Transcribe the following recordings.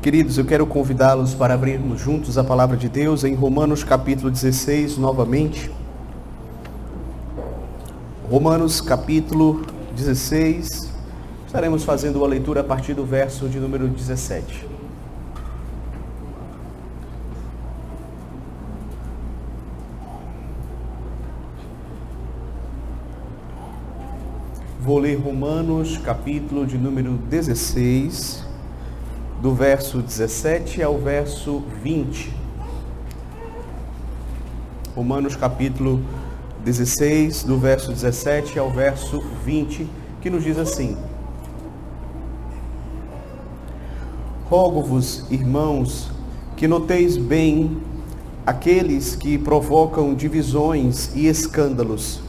Queridos, eu quero convidá-los para abrirmos juntos a palavra de Deus em Romanos capítulo 16, novamente. Romanos capítulo 16, estaremos fazendo uma leitura a partir do verso de número 17. Vou ler Romanos capítulo de número 16, do verso 17 ao verso 20. Romanos capítulo 16, do verso 17 ao verso 20, que nos diz assim: Rogo-vos, irmãos, que noteis bem aqueles que provocam divisões e escândalos,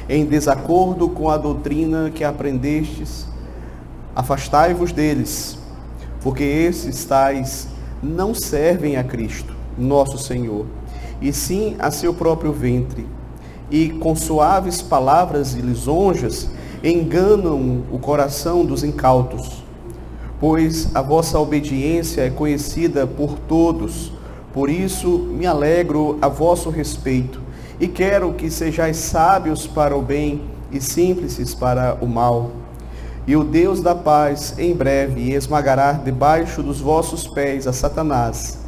em desacordo com a doutrina que aprendestes. Afastai-vos deles, porque esses tais não servem a Cristo, nosso Senhor, e sim a seu próprio ventre, e com suaves palavras e lisonjas enganam o coração dos incautos. Pois a vossa obediência é conhecida por todos, por isso me alegro a vosso respeito, e quero que sejais sábios para o bem e simples para o mal. E o Deus da paz, em breve, esmagará debaixo dos vossos pés a Satanás.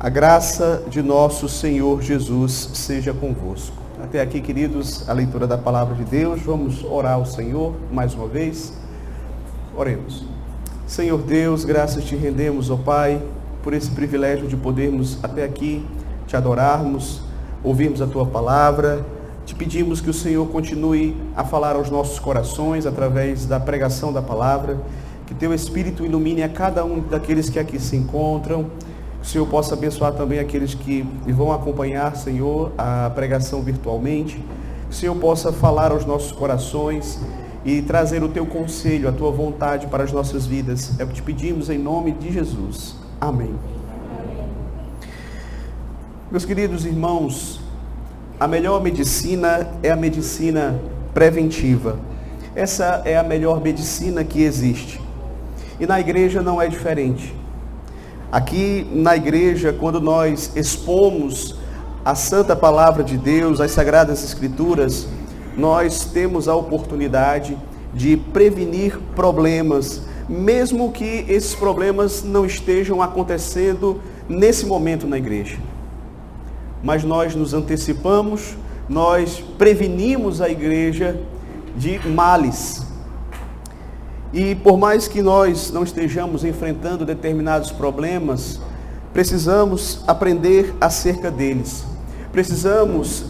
A graça de nosso Senhor Jesus seja convosco. Até aqui, queridos, a leitura da palavra de Deus. Vamos orar ao Senhor mais uma vez. Oremos. Senhor Deus, graças te rendemos, ó Pai, por esse privilégio de podermos até aqui te adorarmos, ouvirmos a tua palavra. Te pedimos que o Senhor continue a falar aos nossos corações através da pregação da palavra, que teu Espírito ilumine a cada um daqueles que aqui se encontram, que o Senhor possa abençoar também aqueles que vão acompanhar, Senhor, a pregação virtualmente, que o Senhor possa falar aos nossos corações e trazer o teu conselho, a tua vontade para as nossas vidas. É o que te pedimos em nome de Jesus. Amém. Meus queridos irmãos, a melhor medicina é a medicina preventiva. Essa é a melhor medicina que existe. E na igreja não é diferente. Aqui na igreja, quando nós expomos a santa palavra de Deus, as sagradas escrituras, nós temos a oportunidade de prevenir problemas, mesmo que esses problemas não estejam acontecendo nesse momento na igreja. Mas nós nos antecipamos, nós prevenimos a igreja de males. E por mais que nós não estejamos enfrentando determinados problemas, precisamos aprender acerca deles. Precisamos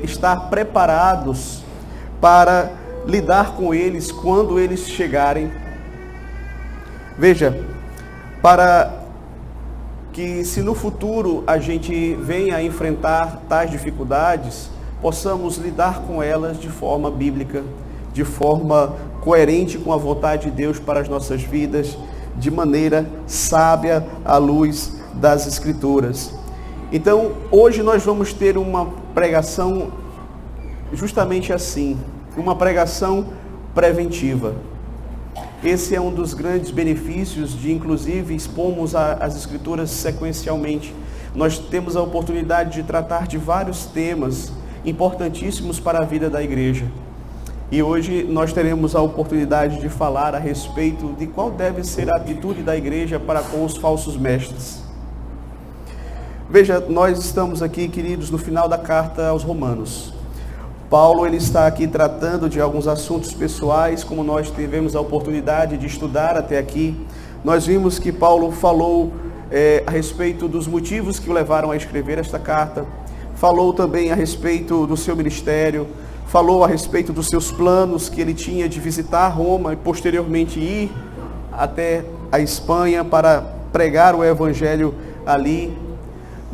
estar preparados para lidar com eles quando eles chegarem. Veja, para que se no futuro a gente venha a enfrentar tais dificuldades, possamos lidar com elas de forma bíblica, de forma coerente com a vontade de Deus para as nossas vidas, de maneira sábia à luz das Escrituras. Então, hoje nós vamos ter uma pregação justamente assim, uma pregação preventiva. Esse é um dos grandes benefícios de, inclusive, expormos as Escrituras sequencialmente. Nós temos a oportunidade de tratar de vários temas importantíssimos para a vida da igreja. E hoje nós teremos a oportunidade de falar a respeito de qual deve ser a atitude da igreja para com os falsos mestres. Veja, nós estamos aqui, queridos, no final da carta aos Romanos. Paulo, ele está aqui tratando de alguns assuntos pessoais, como nós tivemos a oportunidade de estudar até aqui. Nós vimos que Paulo falou a respeito dos motivos que o levaram a escrever esta carta, falou também a respeito do seu ministério, falou a respeito dos seus planos que ele tinha de visitar Roma e posteriormente ir até a Espanha para pregar o evangelho ali.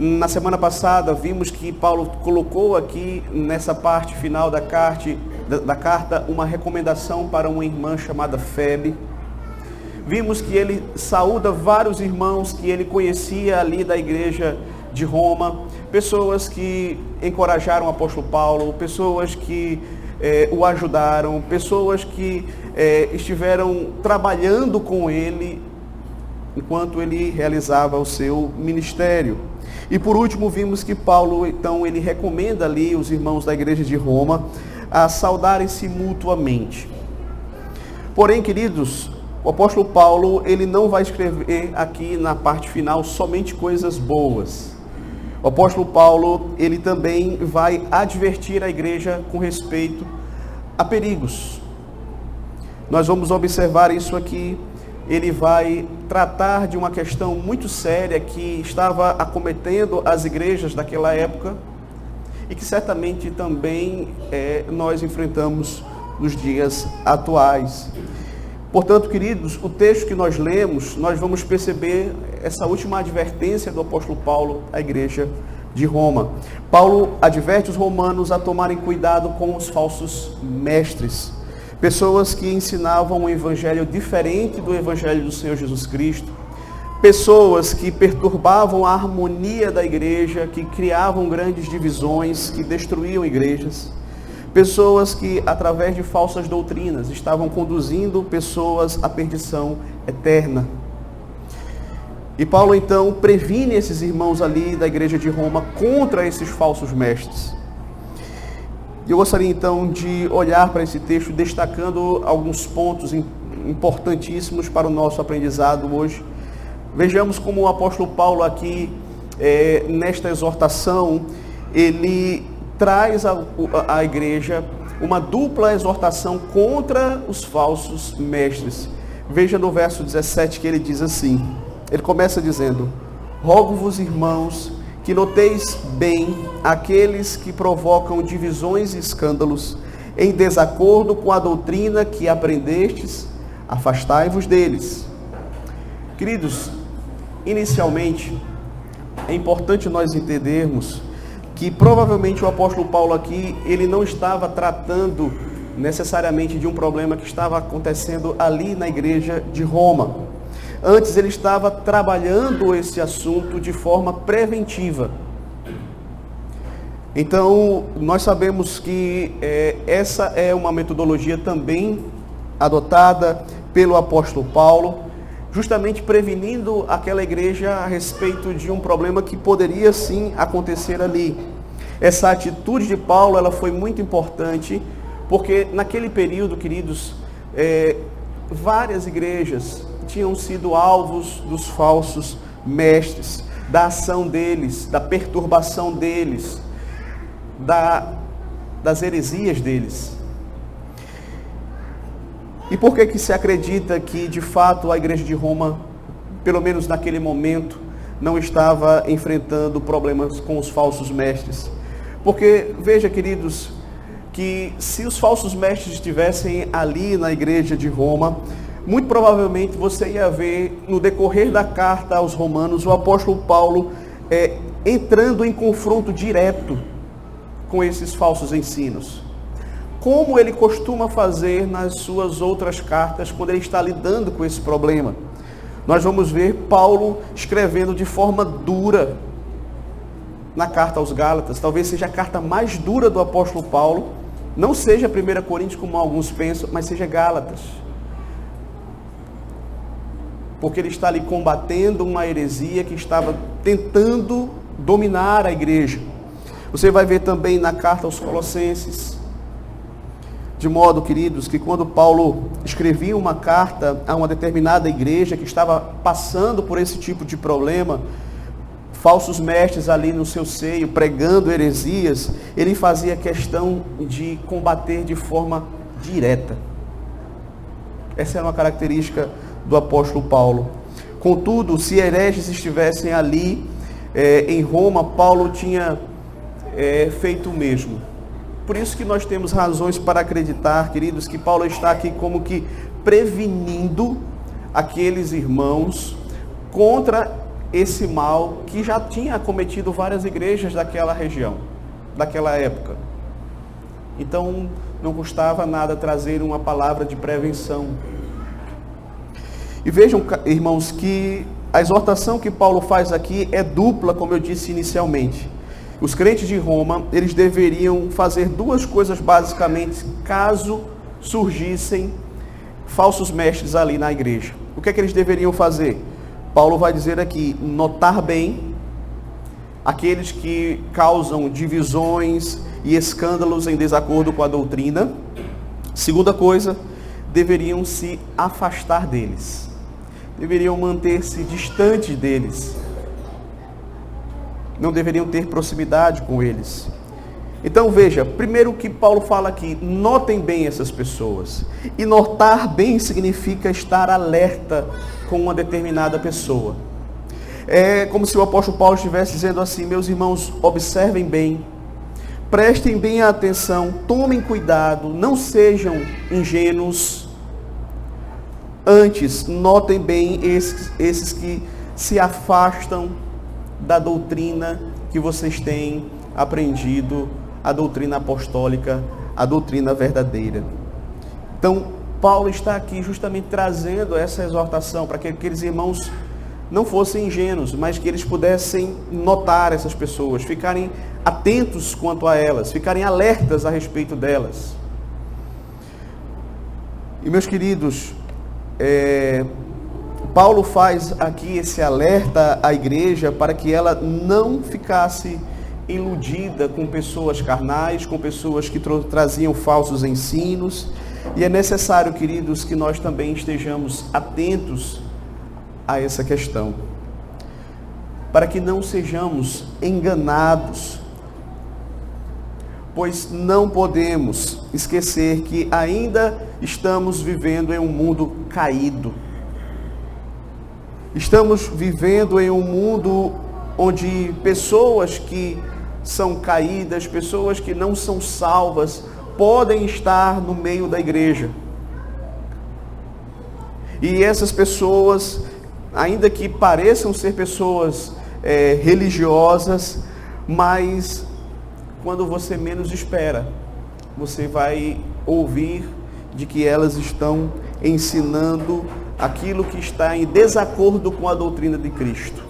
Na semana passada vimos que Paulo colocou aqui nessa parte final da carta uma recomendação para uma irmã chamada Febe. Vimos que ele saúda vários irmãos que ele conhecia ali da igreja de Roma, pessoas que encorajaram o apóstolo Paulo, pessoas que o ajudaram, pessoas que estiveram trabalhando com ele enquanto ele realizava o seu ministério. E por último, vimos que Paulo, então, ele recomenda ali os irmãos da igreja de Roma a saudarem-se mutuamente. Porém, queridos, o apóstolo Paulo, ele não vai escrever aqui na parte final somente coisas boas. O apóstolo Paulo, ele também vai advertir a igreja com respeito a perigos. Nós vamos observar isso aqui. Ele vai tratar de uma questão muito séria que estava acometendo as igrejas daquela época e que certamente também nós enfrentamos nos dias atuais. Portanto, queridos, o texto que nós lemos, nós vamos perceber essa última advertência do apóstolo Paulo à igreja de Roma. Paulo adverte os romanos a tomarem cuidado com os falsos mestres, pessoas que ensinavam um evangelho diferente do evangelho do Senhor Jesus Cristo, pessoas que perturbavam a harmonia da igreja, que criavam grandes divisões, que destruíam igrejas, pessoas que, através de falsas doutrinas, estavam conduzindo pessoas à perdição eterna. E Paulo, então, previne esses irmãos ali da igreja de Roma contra esses falsos mestres. Eu gostaria, então, de olhar para esse texto, destacando alguns pontos importantíssimos para o nosso aprendizado hoje. Vejamos como o apóstolo Paulo aqui, nesta exortação, ele traz à igreja uma dupla exortação contra os falsos mestres. Veja no verso 17 que ele diz assim, ele começa dizendo: rogo-vos, irmãos, que noteis bem aqueles que provocam divisões e escândalos, em desacordo com a doutrina que aprendestes, afastai-vos deles. Queridos, inicialmente, é importante nós entendermos que provavelmente o apóstolo Paulo aqui, ele não estava tratando necessariamente de um problema que estava acontecendo ali na igreja de Roma. Antes ele estava trabalhando esse assunto de forma preventiva. Então, nós sabemos que essa é uma metodologia também adotada pelo apóstolo Paulo, justamente prevenindo aquela igreja a respeito de um problema que poderia sim acontecer ali. Essa atitude de Paulo, ela foi muito importante, porque naquele período, queridos, várias igrejas tinham sido alvos dos falsos mestres, da ação deles, da perturbação deles, das heresias deles. E por que se acredita que, de fato, a igreja de Roma, pelo menos naquele momento, não estava enfrentando problemas com os falsos mestres? Porque, veja, queridos, que se os falsos mestres estivessem ali na igreja de Roma, muito provavelmente você ia ver, no decorrer da carta aos romanos, o apóstolo Paulo entrando em confronto direto com esses falsos ensinos, como ele costuma fazer nas suas outras cartas, quando ele está lidando com esse problema. Nós vamos ver Paulo escrevendo de forma dura na carta aos Gálatas, talvez seja a carta mais dura do apóstolo Paulo, não seja 1 Coríntios como alguns pensam, mas seja Gálatas. Porque ele está ali combatendo uma heresia que estava tentando dominar a igreja. Você vai ver também na carta aos Colossenses. De modo, queridos, que quando Paulo escrevia uma carta a uma determinada igreja que estava passando por esse tipo de problema, falsos mestres ali no seu seio, pregando heresias, ele fazia questão de combater de forma direta. Essa era uma característica do apóstolo Paulo. Contudo, se hereges estivessem ali em Roma, Paulo tinha feito o mesmo. Por isso que nós temos razões para acreditar, queridos, que Paulo está aqui como que prevenindo aqueles irmãos contra esse mal que já tinha acometido várias igrejas daquela região, daquela época. Então, não custava nada trazer uma palavra de prevenção. E vejam, irmãos, que a exortação que Paulo faz aqui é dupla, como eu disse inicialmente. Os crentes de Roma, eles deveriam fazer duas coisas basicamente, caso surgissem falsos mestres ali na igreja. O que é que eles deveriam fazer? Paulo vai dizer aqui, notar bem aqueles que causam divisões e escândalos em desacordo com a doutrina. Segunda coisa, deveriam se afastar deles. Deveriam manter-se distantes deles. Não deveriam ter proximidade com eles. Então veja, primeiro que Paulo fala aqui, notem bem essas pessoas. E notar bem significa estar alerta com uma determinada pessoa. É como se o apóstolo Paulo estivesse dizendo assim, meus irmãos, observem bem, prestem bem atenção, tomem cuidado, não sejam ingênuos. Antes, notem bem esses que se afastam da doutrina que vocês têm aprendido, a doutrina apostólica, a doutrina verdadeira. Então, Paulo está aqui justamente trazendo essa exortação para que aqueles irmãos não fossem ingênuos, mas que eles pudessem notar essas pessoas, ficarem atentos quanto a elas, ficarem alertas a respeito delas. E meus queridos, Paulo faz aqui esse alerta à igreja para que ela não ficasse iludida com pessoas carnais, com pessoas que traziam falsos ensinos. E é necessário, queridos, que nós também estejamos atentos a essa questão, para que não sejamos enganados, pois não podemos esquecer que ainda estamos vivendo em um mundo caído. Estamos vivendo em um mundo onde pessoas que são caídas, pessoas que não são salvas, podem estar no meio da igreja. E essas pessoas, ainda que pareçam ser pessoas religiosas, mas quando você menos espera, você vai ouvir de que elas estão ensinando aquilo que está em desacordo com a doutrina de Cristo.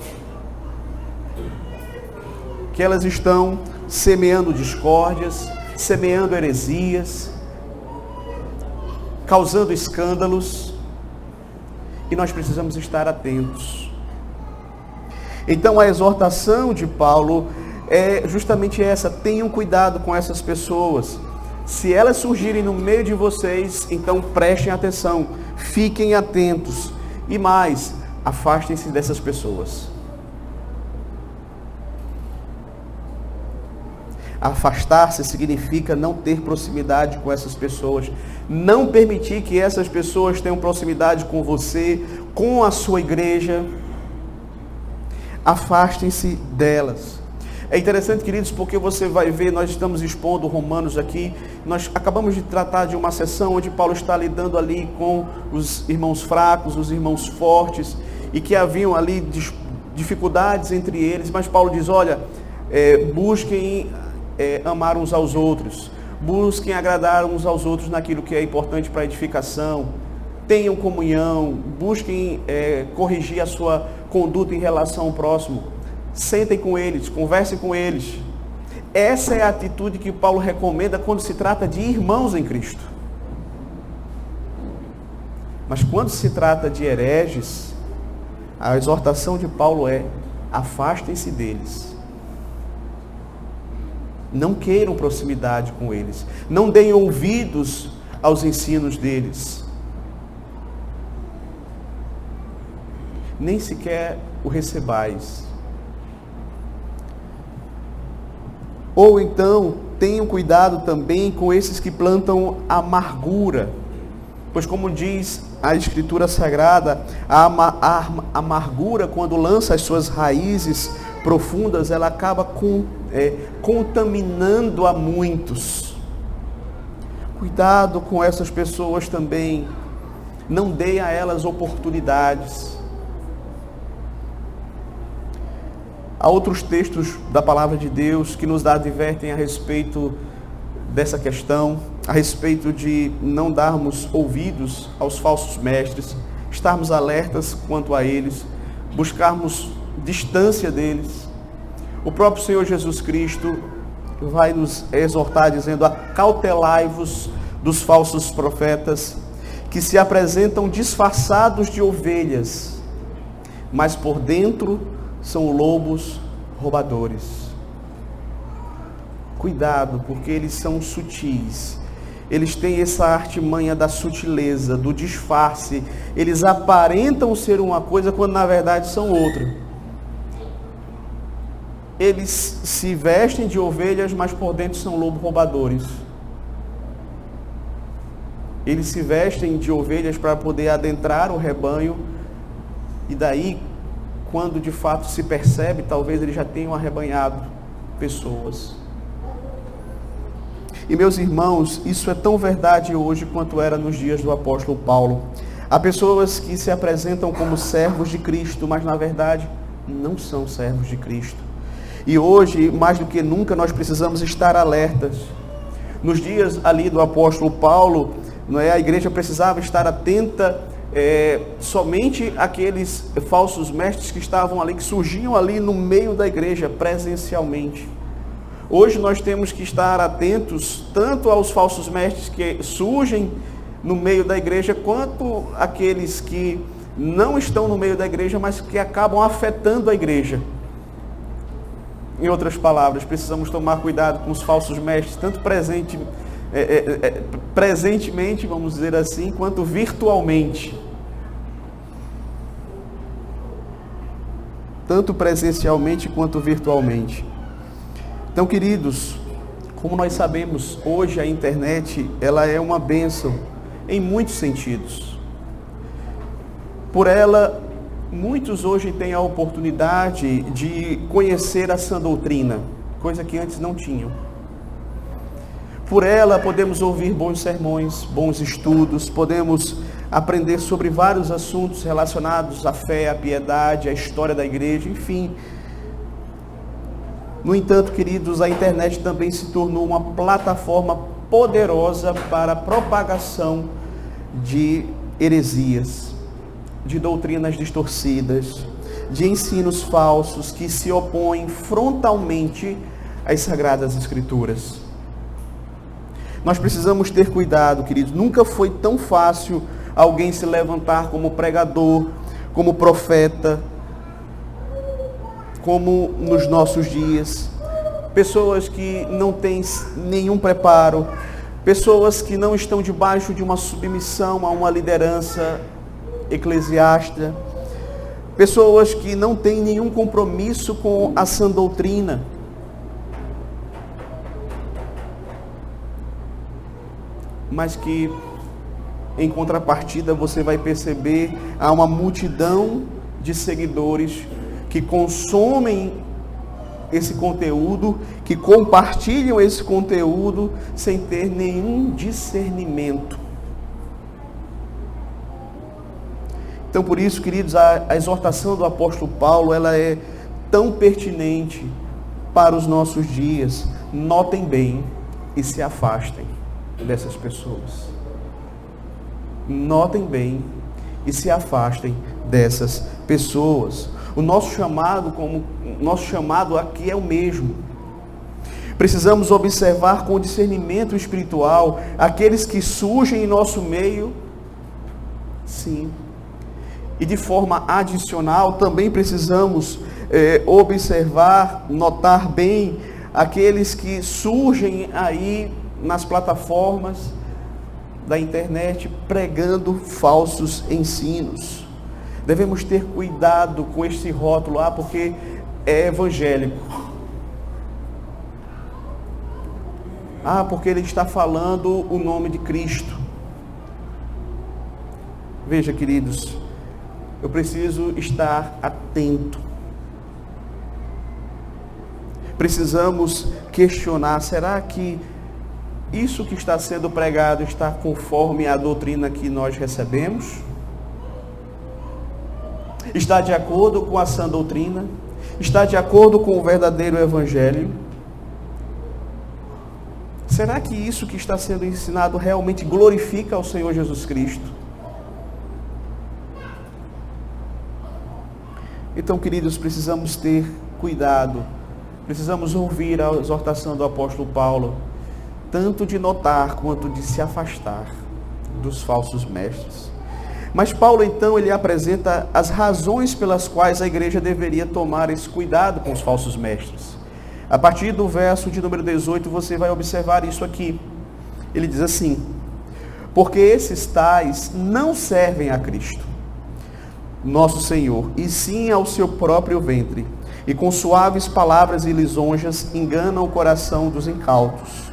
Que elas estão semeando discórdias, semeando heresias, causando escândalos, e nós precisamos estar atentos. Então a exortação de Paulo é justamente essa: tenham cuidado com essas pessoas. Se elas surgirem no meio de vocês, então prestem atenção, fiquem atentos, e mais, afastem-se dessas pessoas. Afastar-se significa não ter proximidade com essas pessoas, não permitir que essas pessoas tenham proximidade com você, com a sua igreja. Afastem-se delas. É interessante, queridos, porque você vai ver, nós estamos expondo Romanos aqui, nós acabamos de tratar de uma sessão onde Paulo está lidando ali com os irmãos fracos, os irmãos fortes, e que haviam ali dificuldades entre eles, mas Paulo diz, olha, busquem amar uns aos outros, busquem agradar uns aos outros naquilo que é importante para a edificação, tenham comunhão, busquem corrigir a sua conduta em relação ao próximo, sentem com eles, conversem com eles. Essa é a atitude que Paulo recomenda quando se trata de irmãos em Cristo. Mas quando se trata de hereges, a exortação de Paulo é: afastem-se deles. Não queiram proximidade com eles. Não deem ouvidos aos ensinos deles. Nem sequer o recebais. Ou então, tenham cuidado também com esses que plantam amargura. Pois como diz a Escritura Sagrada, a amargura, quando lança as suas raízes profundas, ela acaba contaminando a muitos. Cuidado com essas pessoas também. Não dê a elas oportunidades. Há outros textos da palavra de Deus que nos advertem a respeito dessa questão, a respeito de não darmos ouvidos aos falsos mestres, estarmos alertas quanto a eles, buscarmos distância deles. O próprio Senhor Jesus Cristo vai nos exortar dizendo: acautelai-vos dos falsos profetas, que se apresentam disfarçados de ovelhas, mas por dentro são lobos roubadores. Cuidado, porque eles são sutis. Eles têm essa artimanha da sutileza, do disfarce. Eles aparentam ser uma coisa quando na verdade são outra. Eles se vestem de ovelhas, mas por dentro são lobos roubadores. Eles se vestem de ovelhas para poder adentrar o rebanho, e daí, quando de fato se percebe, talvez eles já tenham arrebanhado pessoas. E meus irmãos, isso é tão verdade hoje quanto era nos dias do apóstolo Paulo. Há pessoas que se apresentam como servos de Cristo, mas na verdade não são servos de Cristo. E hoje, mais do que nunca, nós precisamos estar alertas. Nos dias ali do apóstolo Paulo, a igreja precisava estar atenta somente àqueles falsos mestres que estavam ali, que surgiam ali no meio da igreja presencialmente. Hoje nós temos que estar atentos tanto aos falsos mestres que surgem no meio da igreja, quanto aqueles que não estão no meio da igreja, mas que acabam afetando a igreja. Em outras palavras, precisamos tomar cuidado com os falsos mestres, tanto presentemente, vamos dizer assim, quanto virtualmente. Tanto presencialmente quanto virtualmente. Então, queridos, como nós sabemos, hoje a internet, ela é uma bênção em muitos sentidos. Por ela, muitos hoje têm a oportunidade de conhecer a sã doutrina, coisa que antes não tinham. Por ela, podemos ouvir bons sermões, bons estudos, podemos aprender sobre vários assuntos relacionados à fé, à piedade, à história da igreja, enfim. No entanto, queridos, a internet também se tornou uma plataforma poderosa para a propagação de heresias, de doutrinas distorcidas, de ensinos falsos que se opõem frontalmente às Sagradas Escrituras. Nós precisamos ter cuidado, queridos. Nunca foi tão fácil alguém se levantar como pregador, como profeta, como nos nossos dias. Pessoas que não têm nenhum preparo, pessoas que não estão debaixo de uma submissão a uma liderança eclesiástica, pessoas que não têm nenhum compromisso com a sã doutrina. Mas que, em contrapartida, você vai perceber, há uma multidão de seguidores que consomem esse conteúdo, que compartilham esse conteúdo sem ter nenhum discernimento. Então, por isso, queridos, a exortação do apóstolo Paulo, ela é tão pertinente para os nossos dias. Notem bem e se afastem dessas pessoas. Notem bem e se afastem dessas pessoas. O nosso chamado aqui é o mesmo. Precisamos observar com discernimento espiritual aqueles que surgem em nosso meio, sim. E de forma adicional, também precisamos observar, notar bem aqueles que surgem aí nas plataformas da internet pregando falsos ensinos. Devemos ter cuidado com este rótulo, porque é evangélico. Porque ele está falando o nome de Cristo. Veja, queridos, eu preciso estar atento. Precisamos questionar, será que isso que está sendo pregado está conforme a doutrina que nós recebemos? Está de acordo com a sã doutrina? Está de acordo com o verdadeiro evangelho? Será que isso que está sendo ensinado realmente glorifica ao Senhor Jesus Cristo? Então, queridos, precisamos ter cuidado. Precisamos ouvir a exortação do apóstolo Paulo, tanto de notar quanto de se afastar dos falsos mestres. Mas Paulo então ele apresenta as razões pelas quais a igreja deveria tomar esse cuidado com os falsos mestres. A partir do verso de número 18 você vai observar isso aqui. Ele diz assim: porque esses tais não servem a Cristo, nosso Senhor, e sim ao seu próprio ventre, e com suaves palavras e lisonjas enganam o coração dos incautos.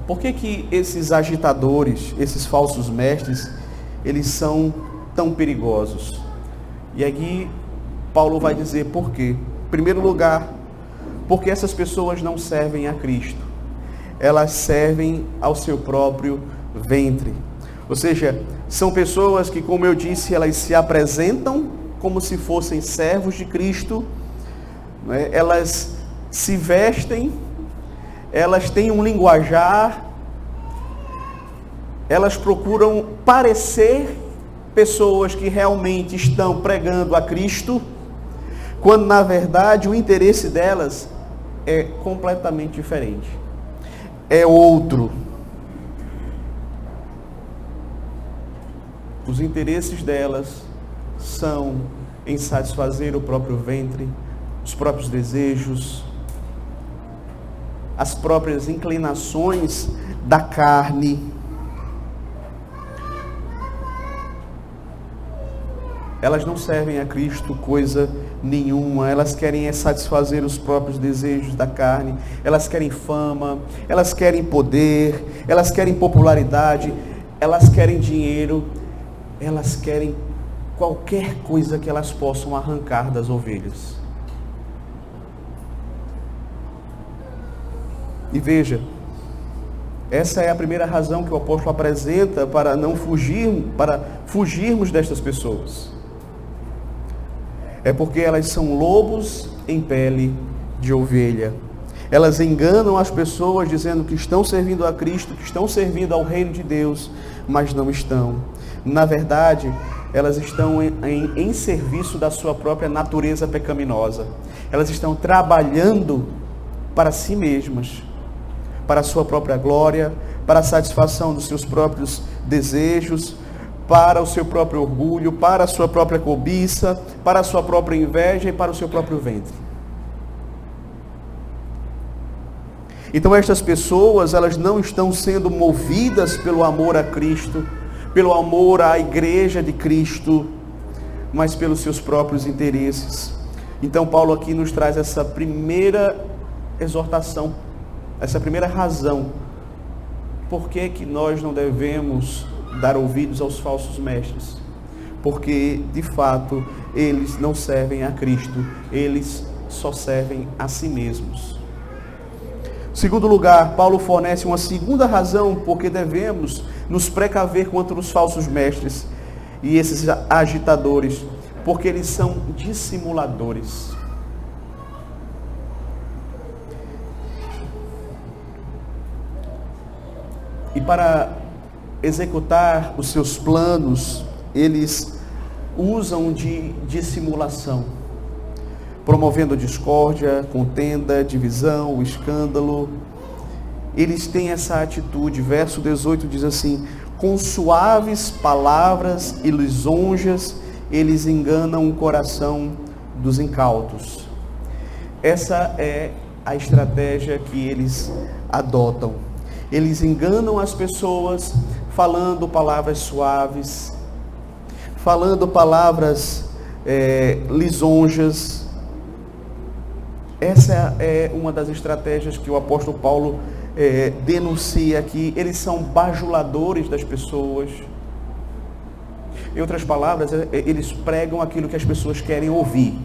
Por que esses agitadores, esses falsos mestres, eles são tão perigosos? E aqui Paulo vai dizer por quê. Em primeiro lugar, porque essas pessoas não servem a Cristo. Elas servem ao seu próprio ventre. Ou seja, são pessoas que, como eu disse, elas se apresentam como se fossem servos de Cristo, né? Elas se vestem, elas têm um linguajar, elas procuram parecer pessoas que realmente estão pregando a Cristo, quando na verdade o interesse delas é completamente diferente, é outro. Os interesses delas são em satisfazer o próprio ventre, os próprios desejos, as próprias inclinações da carne. Elas não servem a Cristo coisa nenhuma, elas querem satisfazer os próprios desejos da carne, elas querem fama, elas querem poder, elas querem popularidade, elas querem dinheiro, elas querem qualquer coisa que elas possam arrancar das ovelhas. E veja, essa é a primeira razão que o apóstolo apresenta para fugirmos destas pessoas. É porque elas são lobos em pele de ovelha. Elas enganam as pessoas dizendo que estão servindo a Cristo, que estão servindo ao reino de Deus, mas não estão. Na verdade, elas estão em serviço da sua própria natureza pecaminosa. Elas estão trabalhando para si mesmas, para a sua própria glória, para a satisfação dos seus próprios desejos, para o seu próprio orgulho, para a sua própria cobiça, para a sua própria inveja e para o seu próprio ventre. Então estas pessoas, elas não estão sendo movidas pelo amor a Cristo, pelo amor à igreja de Cristo, mas pelos seus próprios interesses. Então Paulo aqui nos traz essa primeira exortação, essa primeira razão. Por que nós não devemos dar ouvidos aos falsos mestres? Porque, de fato, eles não servem a Cristo, eles só servem a si mesmos. Segundo lugar, Paulo fornece uma segunda razão porque devemos nos precaver contra os falsos mestres e esses agitadores, porque eles são dissimuladores. E para executar os seus planos, eles usam de dissimulação, promovendo discórdia, contenda, divisão, escândalo. Eles têm essa atitude. Verso 18 diz assim: com suaves palavras e lisonjas, eles enganam o coração dos incautos. Essa é a estratégia que eles adotam. Eles enganam as pessoas falando palavras suaves, falando palavras lisonjas. Essa é uma das estratégias que o apóstolo Paulo denuncia aqui. Eles são bajuladores das pessoas. Em outras palavras, eles pregam aquilo que as pessoas querem ouvir.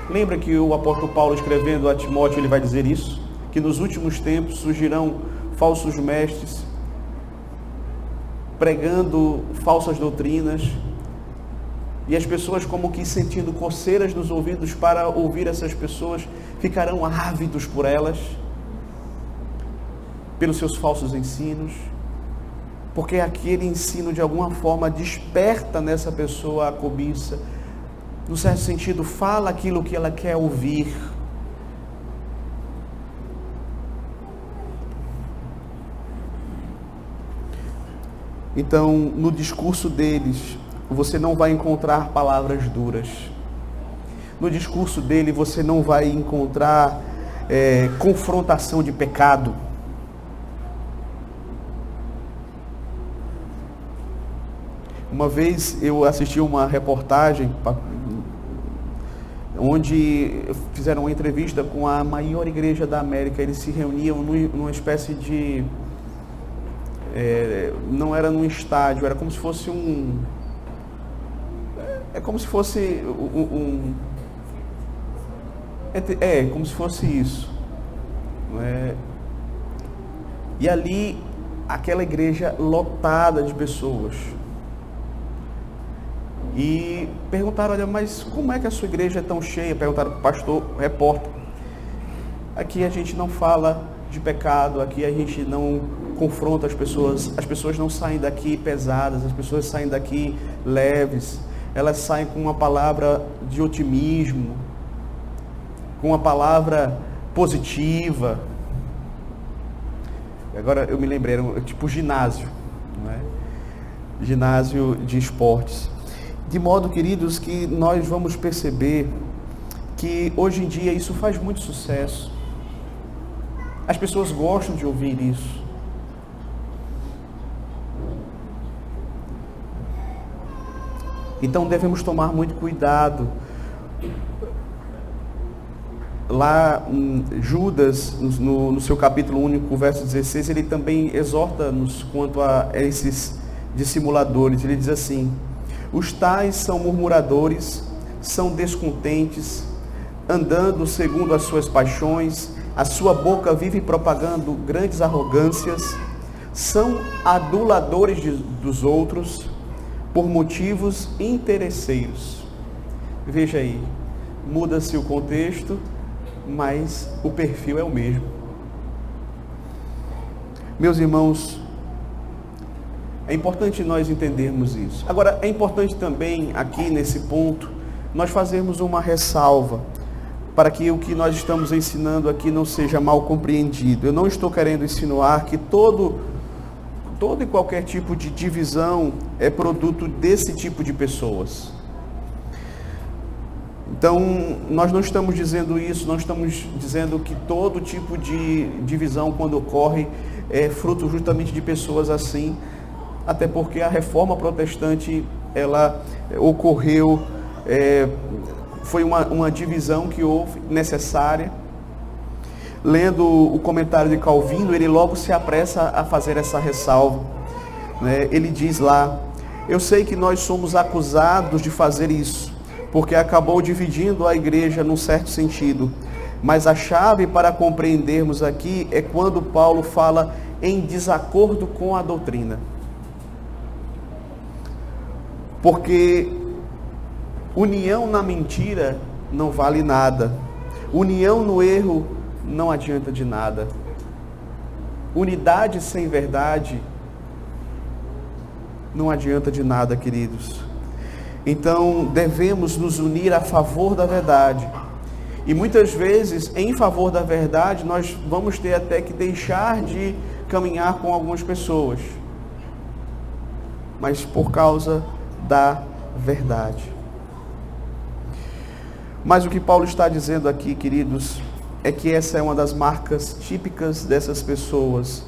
Lembra que o apóstolo Paulo, escrevendo a Timóteo, ele vai dizer isso? Que nos últimos tempos surgirão falsos mestres, pregando falsas doutrinas, e as pessoas, como que sentindo coceiras nos ouvidos para ouvir essas pessoas, ficarão ávidos por elas, pelos seus falsos ensinos, porque aquele ensino de alguma forma desperta nessa pessoa a cobiça. No certo sentido, fala aquilo que ela quer ouvir. Então, no discurso deles, você não vai encontrar palavras duras. No discurso dele, você não vai encontrar confrontação de pecado. Uma vez eu assisti uma reportagem onde fizeram uma entrevista com a maior igreja da América. Eles se reuniam numa espécie de... não era num estádio, era como se fosse como se fosse como se fosse isso. E ali, aquela igreja lotada de pessoas. E perguntaram, olha, mas como é que a sua igreja é tão cheia? Perguntaram para o pastor, repórter. Aqui a gente não fala de pecado, aqui a gente não confronta as pessoas não saem daqui pesadas, as pessoas saem daqui leves, elas saem com uma palavra de otimismo, com uma palavra positiva. Agora eu me lembrei, era tipo ginásio, não é? Ginásio de esportes. De modo, queridos, que nós vamos perceber que hoje em dia isso faz muito sucesso. As pessoas gostam de ouvir isso. Então devemos tomar muito cuidado. Lá Judas, no seu capítulo único, verso 16, ele também exorta-nos quanto a esses dissimuladores. Ele diz assim: os tais são murmuradores, são descontentes, andando segundo as suas paixões, a sua boca vive propagando grandes arrogâncias, são aduladores dos outros, por motivos interesseiros. Veja aí, muda-se o contexto, mas o perfil é o mesmo. Meus irmãos, é importante nós entendermos isso. Agora, é importante também, aqui nesse ponto, nós fazermos uma ressalva, para que o que nós estamos ensinando aqui não seja mal compreendido. Eu não estou querendo insinuar que todo e qualquer tipo de divisão é produto desse tipo de pessoas. Então, nós não estamos dizendo isso, nós estamos dizendo que todo tipo de divisão, quando ocorre, é fruto justamente de pessoas assim, até porque a reforma protestante, ela ocorreu, foi uma divisão que houve, necessária. Lendo o comentário de Calvino, ele logo se apressa a fazer essa ressalva, né? Ele diz lá: eu sei que nós somos acusados de fazer isso, porque acabou dividindo a igreja num certo sentido. Mas a chave para compreendermos aqui é quando Paulo fala em desacordo com a doutrina. Porque união na mentira não vale nada. União no erro não adianta de nada. Unidade sem verdade não adianta de nada, queridos. Então, devemos nos unir a favor da verdade. E muitas vezes, em favor da verdade, nós vamos ter até que deixar de caminhar com algumas pessoas. Mas por causa da verdade. Mas o que Paulo está dizendo aqui, queridos, é que essa é uma das marcas típicas dessas pessoas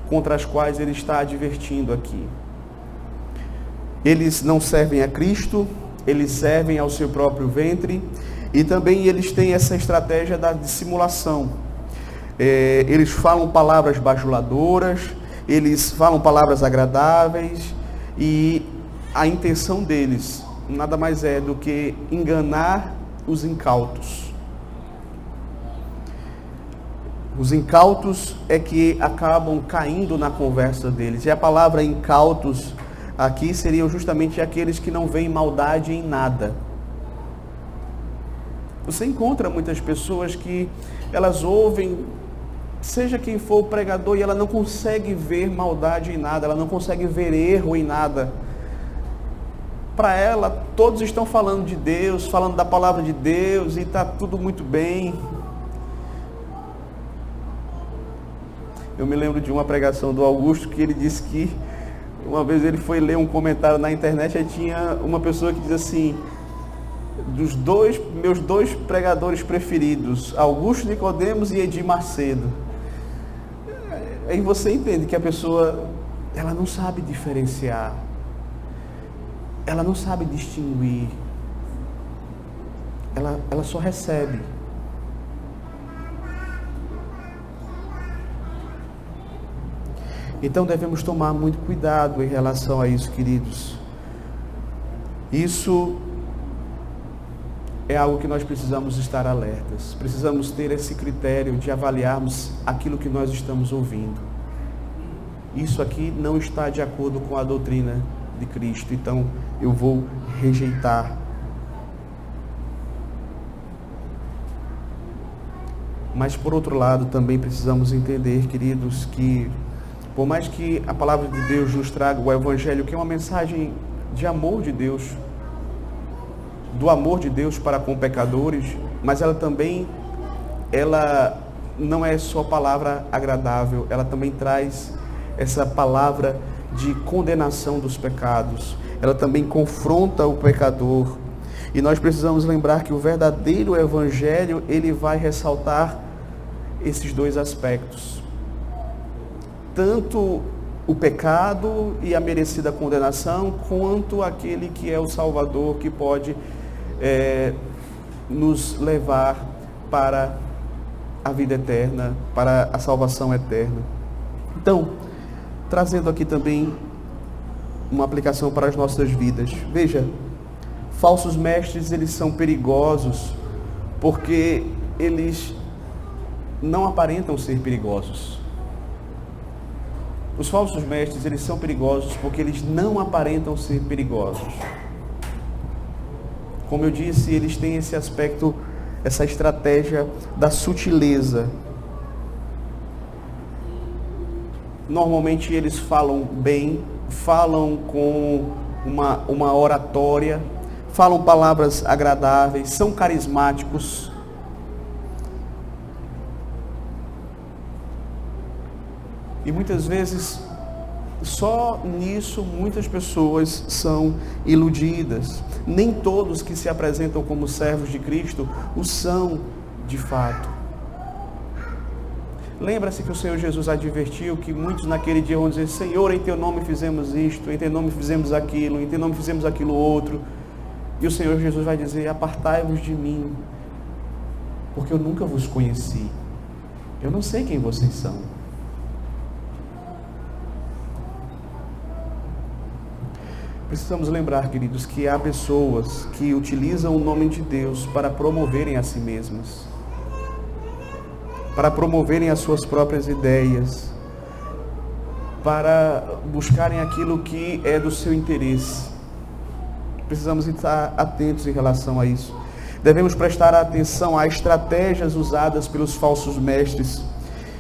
contra as quais ele está advertindo aqui. Eles não servem a Cristo, eles servem ao seu próprio ventre, e também eles têm essa estratégia da dissimulação. Eles falam palavras bajuladoras, eles falam palavras agradáveis, e a intenção deles nada mais é do que enganar os incautos. Os incautos é que acabam caindo na conversa deles. E a palavra incautos aqui seriam justamente aqueles que não veem maldade em nada. Você encontra muitas pessoas que elas ouvem, seja quem for o pregador, e ela não consegue ver maldade em nada, ela não consegue ver erro em nada. Para ela, todos estão falando de Deus, falando da palavra de Deus, e está tudo muito bem. Eu me lembro de uma pregação do Augusto, que ele disse que Uma vez ele foi ler um comentário na internet e tinha uma pessoa que diz assim: meus dois pregadores preferidos, Augusto Nicodemos e Edir Macedo. Aí você entende que a pessoa, ela não sabe diferenciar, ela não sabe distinguir, ela só recebe. Então devemos tomar muito cuidado em relação a isso, queridos. Isso é algo que nós precisamos estar alertas. Precisamos ter esse critério de avaliarmos aquilo que nós estamos ouvindo. Isso aqui não está de acordo com a doutrina de Cristo, então eu vou rejeitar. Mas por outro lado, também precisamos entender, queridos, que por mais que a palavra de Deus nos traga o Evangelho, que é uma mensagem de amor de Deus, do amor de Deus para com pecadores, mas ela não é só palavra agradável, ela também traz essa palavra de condenação dos pecados, ela também confronta o pecador, e nós precisamos lembrar que o verdadeiro Evangelho, ele vai ressaltar esses dois aspectos. Tanto o pecado e a merecida condenação, quanto aquele que é o Salvador, que pode nos levar para a vida eterna, para a salvação eterna. Então, trazendo aqui também uma aplicação para as nossas vidas. Veja, falsos mestres, eles são perigosos porque eles não aparentam ser perigosos. Os falsos mestres, eles são perigosos porque eles não aparentam ser perigosos. Como eu disse, eles têm esse aspecto, essa estratégia da sutileza. Normalmente eles falam bem, falam com uma oratória, falam palavras agradáveis, são carismáticos. E muitas vezes, só nisso, muitas pessoas são iludidas. Nem todos que se apresentam como servos de Cristo o são de fato. Lembra-se que o Senhor Jesus advertiu que muitos naquele dia vão dizer: Senhor, em teu nome fizemos isto, em teu nome fizemos aquilo, em teu nome fizemos aquilo outro. E o Senhor Jesus vai dizer: apartai-vos de mim, porque eu nunca vos conheci. Eu não sei quem vocês são. Precisamos lembrar, queridos, que há pessoas que utilizam o nome de Deus para promoverem a si mesmas, para promoverem as suas próprias ideias, para buscarem aquilo que é do seu interesse. Precisamos estar atentos em relação a isso. Devemos prestar atenção a estratégias usadas pelos falsos mestres.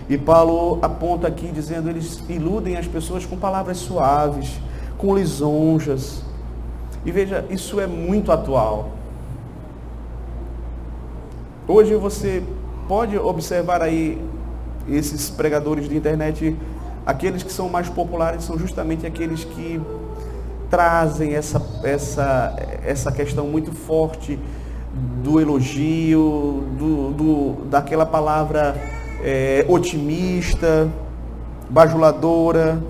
E Paulo aponta aqui dizendo: eles iludem as pessoas com palavras suaves, com lisonjas. E veja, isso é muito atual. Hoje você pode observar aí esses pregadores de internet, aqueles que são mais populares são justamente aqueles que trazem essa questão muito forte do elogio, daquela palavra otimista, bajuladora,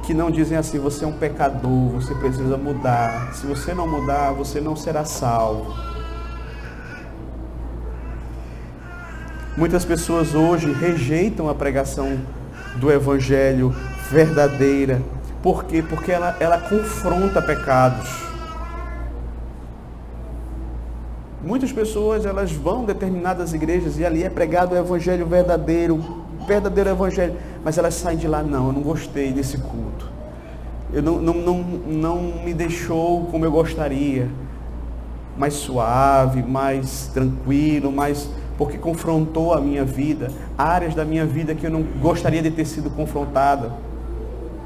que não dizem assim: você é um pecador, você precisa mudar, se você não mudar, você não será salvo. Muitas pessoas hoje rejeitam a pregação do Evangelho verdadeira. Por quê? Porque ela confronta pecados. Muitas pessoas, elas vão a determinadas igrejas e ali é pregado o Evangelho verdadeiro Evangelho, mas elas saem de lá: não, eu não gostei desse culto, eu não me deixou como eu gostaria, mais suave, mais tranquilo, porque confrontou a minha vida, áreas da minha vida que eu não gostaria de ter sido confrontada,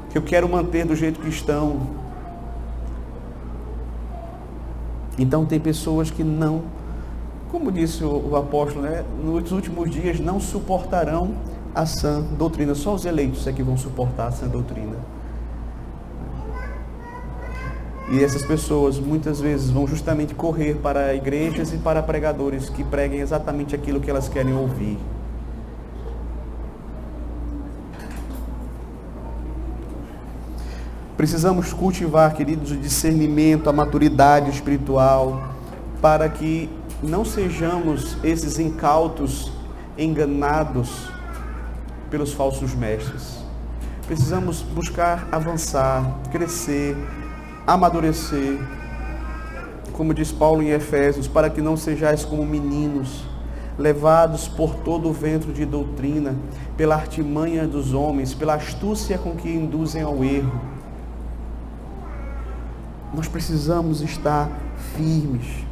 que eu quero manter do jeito que estão. Então tem pessoas que não, como disse o apóstolo, nos últimos dias não suportarão a sã doutrina. Só os eleitos é que vão suportar a sã doutrina. E essas pessoas muitas vezes vão justamente correr para igrejas e para pregadores que preguem exatamente aquilo que elas querem ouvir. Precisamos cultivar, queridos, o discernimento, a maturidade espiritual, para que não sejamos esses incautos enganados pelos falsos mestres. Precisamos buscar avançar, crescer, amadurecer, como diz Paulo em Efésios, para que não sejais como meninos, levados por todo o vento de doutrina, pela artimanha dos homens, pela astúcia com que induzem ao erro. Nós precisamos estar firmes,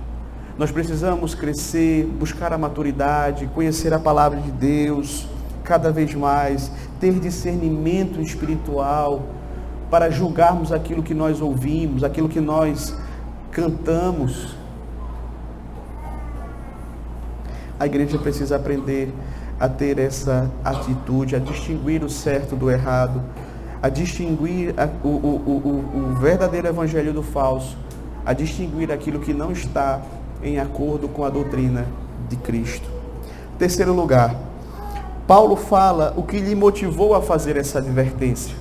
nós precisamos crescer, buscar a maturidade, conhecer a palavra de Deus cada vez mais, ter discernimento espiritual, para julgarmos aquilo que nós ouvimos, aquilo que nós cantamos. A igreja precisa aprender a ter essa atitude, a distinguir o certo do errado, a distinguir o verdadeiro evangelho do falso, a distinguir aquilo que não está em acordo com a doutrina de Cristo. Terceiro lugar, Paulo fala o que lhe motivou a fazer essa advertência.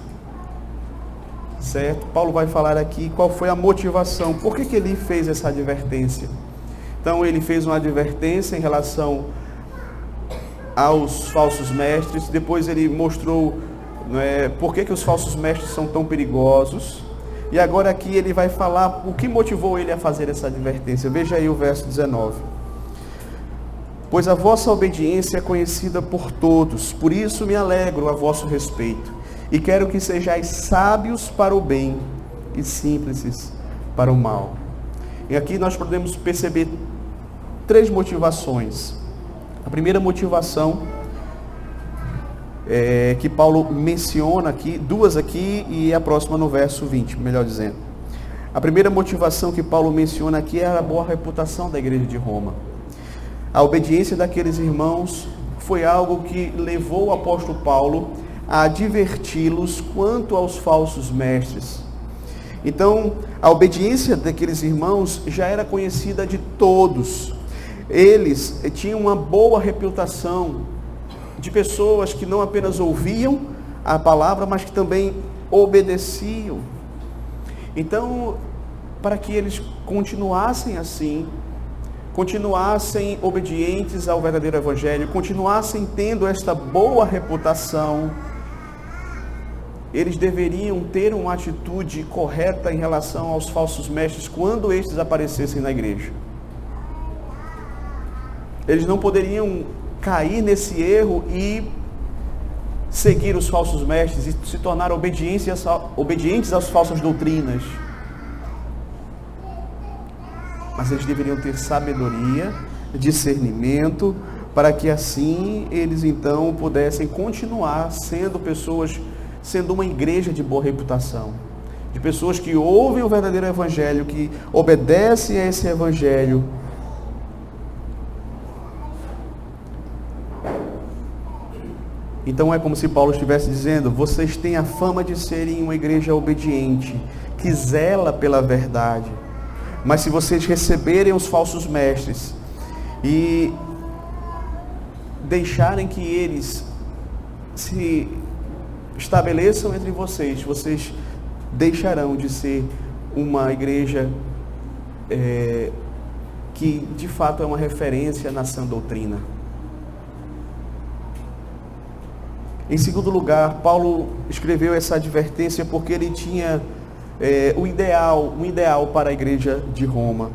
Certo? Paulo vai falar aqui qual foi a motivação, por que ele fez essa advertência. Então ele fez uma advertência em relação aos falsos mestres, depois ele mostrou por que os falsos mestres são tão perigosos, e agora aqui ele vai falar o que motivou ele a fazer essa advertência. Veja aí o verso 19. Pois a vossa obediência é conhecida por todos, por isso me alegro a vosso respeito. E quero que sejais sábios para o bem e simples para o mal. E aqui nós podemos perceber três motivações. A primeira motivação que Paulo menciona aqui, duas aqui e a próxima no verso 20, melhor dizendo. A primeira motivação que Paulo menciona aqui é a boa reputação da igreja de Roma. A obediência daqueles irmãos foi algo que levou o apóstolo Paulo a adverti-los quanto aos falsos mestres. Então, a obediência daqueles irmãos já era conhecida de todos. Eles tinham uma boa reputação de pessoas que não apenas ouviam a palavra, mas que também obedeciam. Então, para que eles continuassem assim, continuassem obedientes ao verdadeiro evangelho, continuassem tendo esta boa reputação, eles deveriam ter uma atitude correta em relação aos falsos mestres quando estes aparecessem na igreja. Eles não poderiam cair nesse erro e seguir os falsos mestres e se tornar obedientes às falsas doutrinas. Mas eles deveriam ter sabedoria, discernimento, para que assim eles então pudessem continuar sendo pessoas, sendo uma igreja de boa reputação, de pessoas que ouvem o verdadeiro evangelho, que obedecem a esse evangelho. Então é como se Paulo estivesse dizendo: vocês têm a fama de serem uma igreja obediente, que zela pela verdade. Mas se vocês receberem os falsos mestres e deixarem que eles se estabeleçam entre vocês, vocês deixarão de ser uma igreja que de fato é uma referência na sã doutrina. Em segundo lugar, Paulo escreveu essa advertência porque ele tinha um ideal para a igreja de Roma,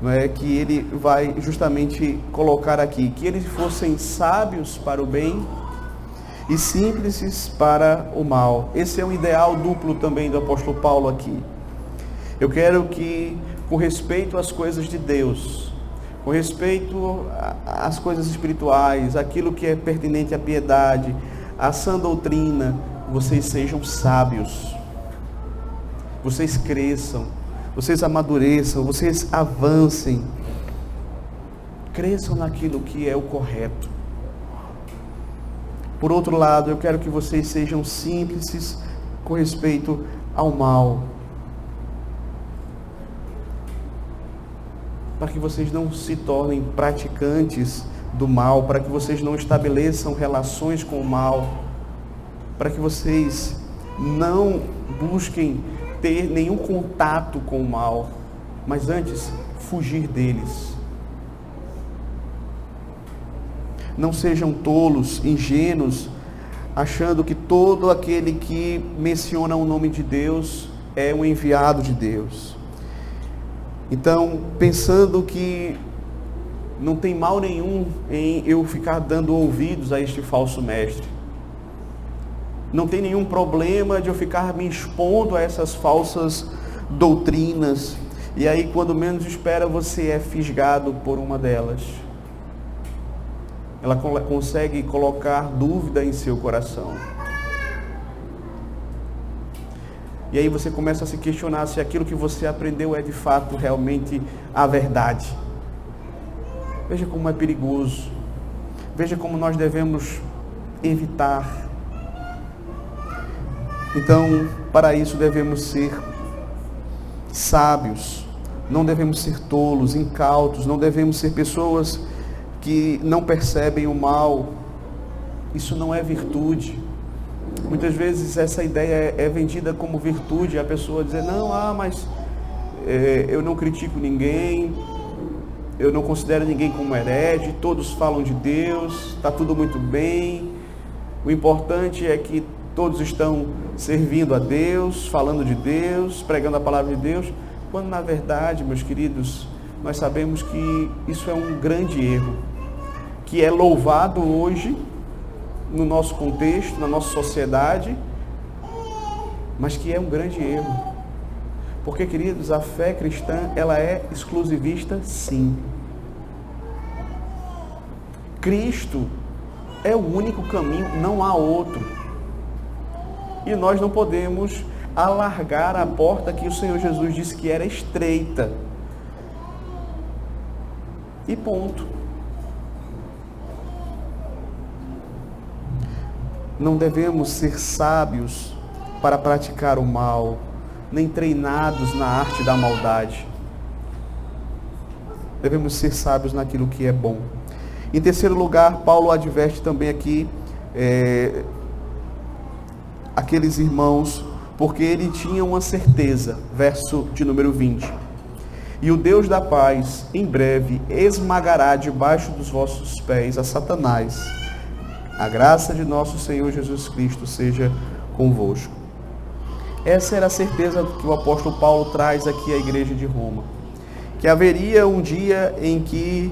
não é? Que ele vai justamente colocar aqui, que eles fossem sábios para o bem e simples para o mal. Esse é um ideal duplo também do apóstolo Paulo aqui. Eu quero que, com respeito às coisas de Deus, com respeito às coisas espirituais, aquilo que é pertinente à piedade, à sã doutrina, vocês sejam sábios, vocês cresçam, vocês amadureçam, vocês avancem, cresçam naquilo que é o correto. Por outro lado, eu quero que vocês sejam simples com respeito ao mal, para que vocês não se tornem praticantes do mal, para que vocês não estabeleçam relações com o mal, para que vocês não busquem ter nenhum contato com o mal, mas antes fugir deles. Não sejam tolos, ingênuos, achando que todo aquele que menciona o nome de Deus é um enviado de Deus. Então, pensando que não tem mal nenhum em eu ficar dando ouvidos a este falso mestre. Não tem nenhum problema de eu ficar me expondo a essas falsas doutrinas. E aí, quando menos espera, você é fisgado por uma delas. Ela consegue colocar dúvida em seu coração. E aí você começa a se questionar se aquilo que você aprendeu é de fato realmente a verdade. Veja como é perigoso. Veja como nós devemos evitar. Então, para isso devemos ser sábios. Não devemos ser tolos, incautos. Não devemos ser pessoas que não percebem o mal. Isso não é virtude. Muitas vezes essa ideia é vendida como virtude, a pessoa dizer, não, mas eu não critico ninguém, eu não considero ninguém como herege, todos falam de Deus, está tudo muito bem, o importante é que todos estão servindo a Deus, falando de Deus, pregando a palavra de Deus, quando na verdade, meus queridos, nós sabemos que isso é um grande erro, que é louvado hoje no nosso contexto, na nossa sociedade, mas que é um grande erro. Porque, queridos, a fé cristã, ela é exclusivista, sim. Cristo é o único caminho, não há outro. E nós não podemos alargar a porta que o Senhor Jesus disse que era estreita. E ponto. Não devemos ser sábios para praticar o mal, nem treinados na arte da maldade. Devemos ser sábios naquilo que é bom. Em terceiro lugar, Paulo adverte também aqui aqueles irmãos, porque ele tinha uma certeza, verso de número 20. E o Deus da paz, em breve, esmagará debaixo dos vossos pés a Satanás. A graça de nosso Senhor Jesus Cristo seja convosco. Essa era a certeza que o apóstolo Paulo traz aqui à igreja de Roma. Que haveria um dia em que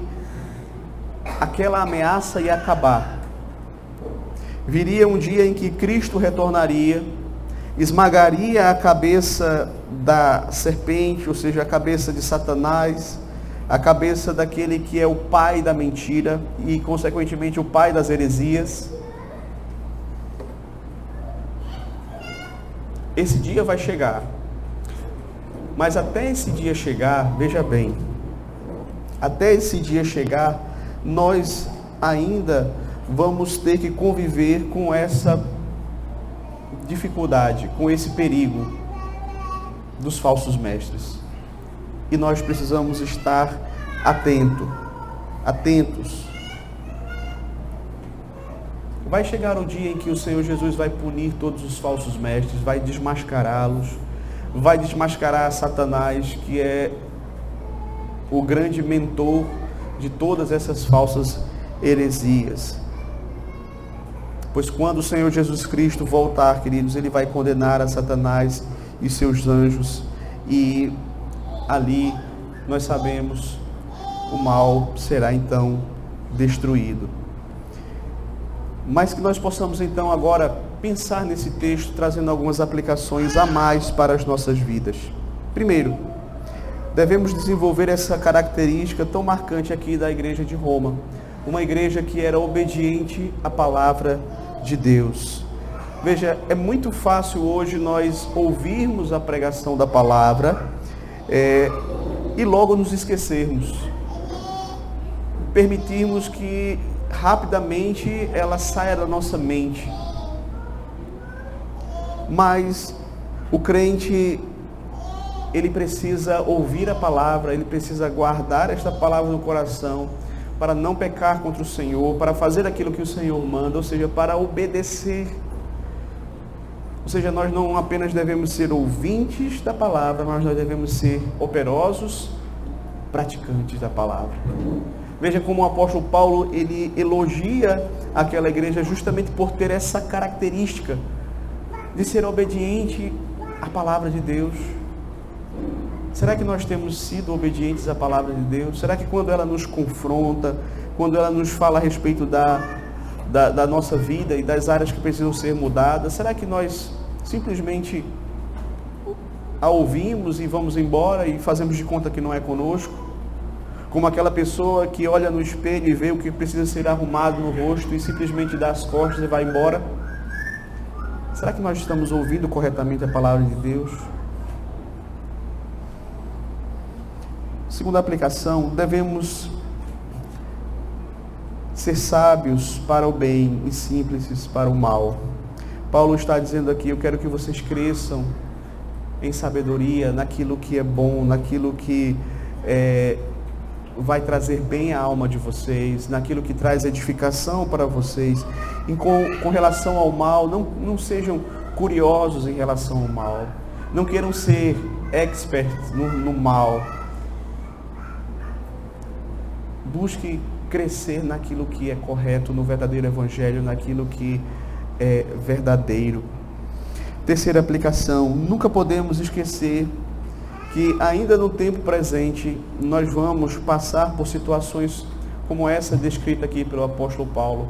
aquela ameaça ia acabar. Viria um dia em que Cristo retornaria, esmagaria a cabeça da serpente, ou seja, a cabeça de Satanás, a cabeça daquele que é o pai da mentira e, consequentemente, o pai das heresias. Esse dia vai chegar. Mas até esse dia chegar, veja bem, até esse dia chegar, nós ainda vamos ter que conviver com essa dificuldade, com esse perigo dos falsos mestres. E nós precisamos estar atentos. Vai chegar o dia em que o Senhor Jesus vai punir todos os falsos mestres, vai desmascará-los, vai desmascarar Satanás, que é o grande mentor de todas essas falsas heresias. Pois quando o Senhor Jesus Cristo voltar, queridos, ele vai condenar a Satanás e seus anjos, e ali nós sabemos, o mal será então destruído. Mas que nós possamos então agora pensar nesse texto, trazendo algumas aplicações a mais para as nossas vidas. Primeiro, devemos desenvolver essa característica tão marcante aqui da igreja de Roma. Uma igreja que era obediente à palavra de Deus. Veja, é muito fácil hoje nós ouvirmos a pregação da palavra e logo nos esquecermos. Permitirmos que rapidamente ela saia da nossa mente. Mas o crente, ele precisa ouvir a palavra, ele precisa guardar esta palavra no coração, para não pecar contra o Senhor, para fazer aquilo que o Senhor manda, ou seja, para obedecer. Ou seja, nós não apenas devemos ser ouvintes da palavra, mas nós devemos ser operosos praticantes da palavra. Veja como o apóstolo Paulo, ele elogia aquela igreja justamente por ter essa característica de ser obediente à palavra de Deus. Será que nós temos sido obedientes à palavra de Deus? Será que quando ela nos confronta, quando ela nos fala a respeito da nossa vida e das áreas que precisam ser mudadas, será que nós simplesmente a ouvimos e vamos embora e fazemos de conta que não é conosco? Como aquela pessoa que olha no espelho e vê o que precisa ser arrumado no rosto e simplesmente dá as costas e vai embora? Será que nós estamos ouvindo corretamente a palavra de Deus? Segunda aplicação, devemos ser sábios para o bem e simples para o mal. Paulo está dizendo aqui, eu quero que vocês cresçam em sabedoria, naquilo que é bom, naquilo que vai trazer bem à alma de vocês, naquilo que traz edificação para vocês. E com relação ao mal, não sejam curiosos em relação ao mal. Não queiram ser experts no mal. Busque crescer naquilo que é correto, no verdadeiro evangelho, naquilo que é verdadeiro. Terceira aplicação, nunca podemos esquecer que ainda no tempo presente nós vamos passar por situações como essa descrita aqui pelo apóstolo Paulo.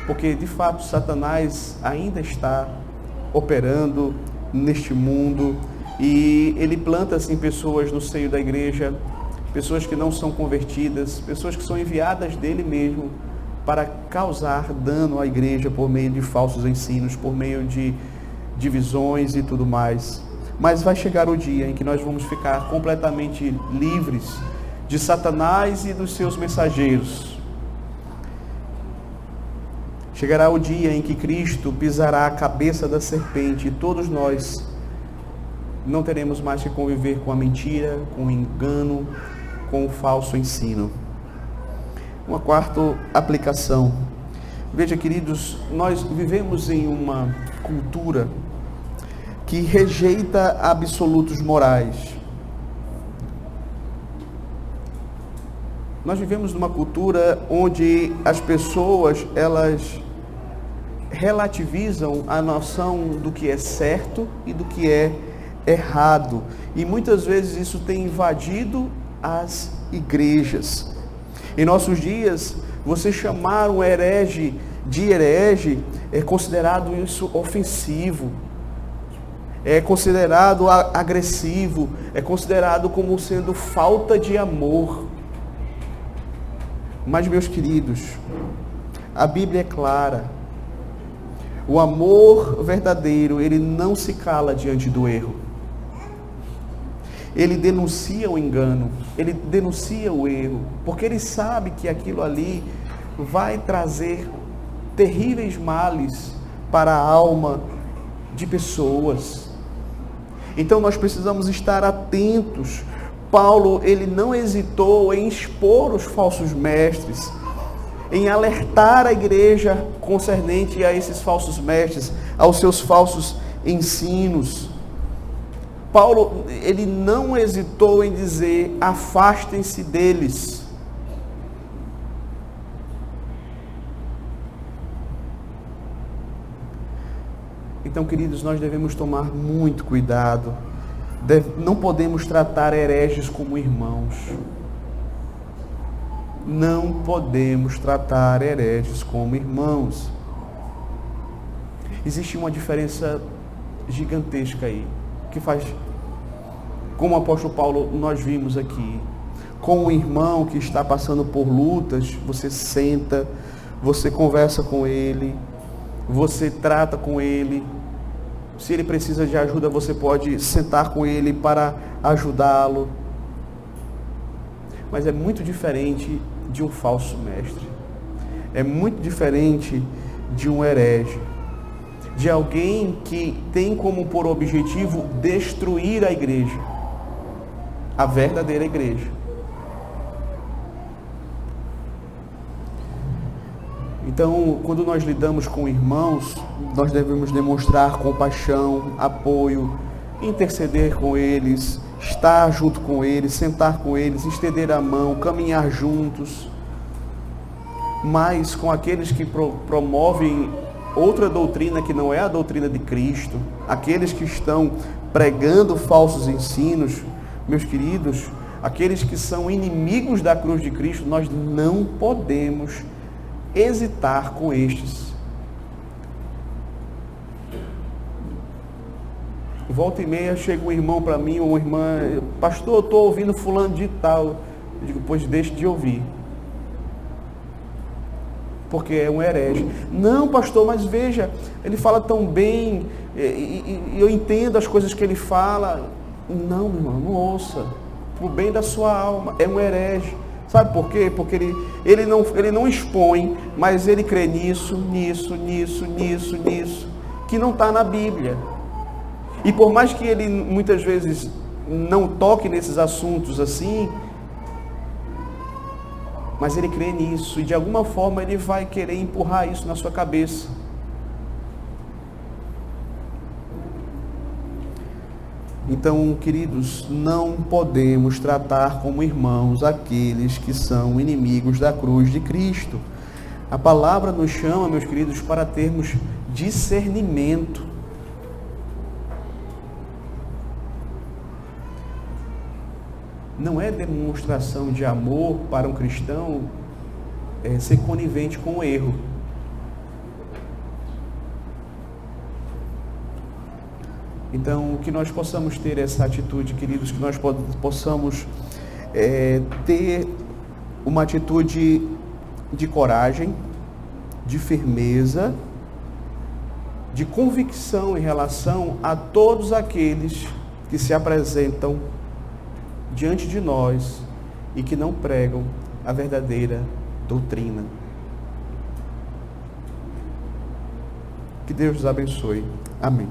Porque de fato Satanás ainda está operando neste mundo e ele planta assim pessoas no seio da igreja, pessoas que não são convertidas, pessoas que são enviadas dele mesmo para causar dano à igreja por meio de falsos ensinos, por meio de divisões e tudo mais. Mas vai chegar o dia em que nós vamos ficar completamente livres de Satanás e dos seus mensageiros. Chegará o dia em que Cristo pisará a cabeça da serpente e todos nós não teremos mais que conviver com a mentira, com o engano, com o falso ensino. Uma quarta aplicação. Veja, queridos, nós vivemos em uma cultura que rejeita absolutos morais. Nós vivemos numa cultura onde as pessoas, elas relativizam a noção do que é certo e do que é errado. E muitas vezes isso tem invadido as igrejas. Em nossos dias, você chamar um herege de herege é considerado isso ofensivo, é considerado agressivo, é considerado como sendo falta de amor. Mas, meus queridos, a Bíblia é clara. O amor verdadeiro, ele não se cala diante do erro. Ele denuncia o engano, ele denuncia o erro, porque ele sabe que aquilo ali vai trazer terríveis males para a alma de pessoas. Então nós precisamos estar atentos. Paulo, ele não hesitou em expor os falsos mestres, em alertar a igreja concernente a esses falsos mestres, aos seus falsos ensinos. Paulo, ele não hesitou em dizer, afastem-se deles. Então, queridos, nós devemos tomar muito cuidado. Não podemos tratar hereges como irmãos. Não podemos tratar hereges como irmãos. Existe uma diferença gigantesca aí, que faz, como o apóstolo Paulo nós vimos aqui, com o irmão que está passando por lutas, você senta, você conversa com ele, você trata com ele. Se ele precisa de ajuda, você pode sentar com ele para ajudá-lo. Mas é muito diferente de um falso mestre. é muito diferente de um herege, de alguém que tem como por objetivo destruir a igreja, a verdadeira igreja. Então, quando nós lidamos com irmãos, nós devemos demonstrar compaixão, apoio, interceder com eles, estar junto com eles, sentar com eles, estender a mão, caminhar juntos. Mas com aqueles que promovem outra doutrina que não é a doutrina de Cristo, aqueles que estão pregando falsos ensinos, meus queridos, aqueles que são inimigos da cruz de Cristo, nós não podemos hesitar com estes. Volta e meia chega um irmão para mim, ou uma irmã, pastor, eu estou ouvindo fulano de tal. Eu digo, pois deixe de ouvir, porque é um herege. Não, pastor, mas veja, ele fala tão bem, e eu entendo as coisas que ele fala. Não, meu irmão, não ouça, para o bem da sua alma, é um herege. Sabe por quê? Porque ele não expõe, mas ele crê nisso, que não está na Bíblia. E por mais que ele muitas vezes não toque nesses assuntos assim, mas ele crê nisso, e de alguma forma ele vai querer empurrar isso na sua cabeça. Então, queridos, não podemos tratar como irmãos aqueles que são inimigos da cruz de Cristo. A palavra nos chama, meus queridos, para termos discernimento. Não é demonstração de amor para um cristão ser conivente com o erro. Então, que nós possamos ter essa atitude, queridos, que nós possamos ter uma atitude de coragem, de firmeza, de convicção em relação a todos aqueles que se apresentam diante de nós e que não pregam a verdadeira doutrina. Que Deus os abençoe. Amém.